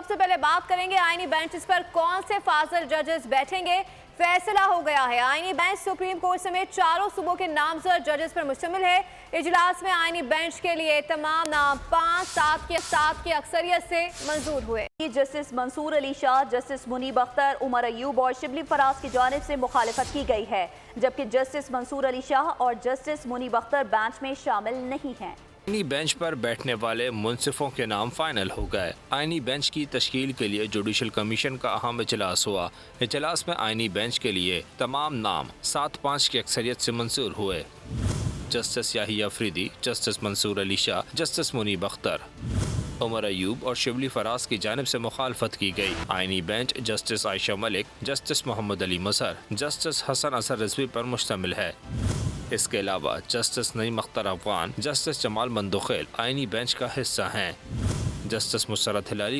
सबसे पहले बात करेंगे आईनी बेंचेस पर कौन से फाजिल जजेस बैठेंगे। फैसला हो गया है, आईनी बेंच सुप्रीम कोर्ट समेत चारों सूबों के नामजद जजेस पर मुश्तमिल है। इजलास में आईनी बेंच के लिए तमाम नाम 5-7 की अक्सरियत से मंजूर हुए। जस्टिस मंसूर अली शाह, जस्टिस मुनीब अख्तर, उमर अयूब और शिबली फराज की जानिब से मुखालिफत की गई है, जबकि जस्टिस मंसूर अली शाह और जस्टिस मुनीब अख्तर बेंच में शामिल नहीं हैं। आईनी बेंच पर बैठने वाले मुंसिफों के नाम फाइनल हो गए। आईनी बेंच की तश्कील के लिए जुडिशल कमीशन का अहम इजलास हुआ। इजलास में आईनी बेंच के लिए तमाम नाम 7-5 की अक्सरियत से मंजूर हुए। Justice Yahya Afridi, justice Mansoor Ali Shah, justice Munib Akhtar, Umar Ayub और शिबली फराज की जानिब से मुखालफत की गई। आईनी bench justice Ayesha Malik, justice Mohammad Ali Mazhar, justice Hasan Azhar Rizvi पर मुश्तमिल है। इसके अलावा जस्टिस नईम अख्तर अफगान, जस्टिस जमाल मंदोखेल आईनी बेंच का हिस्सा हैं। जस्टिस मुसरत हिलाली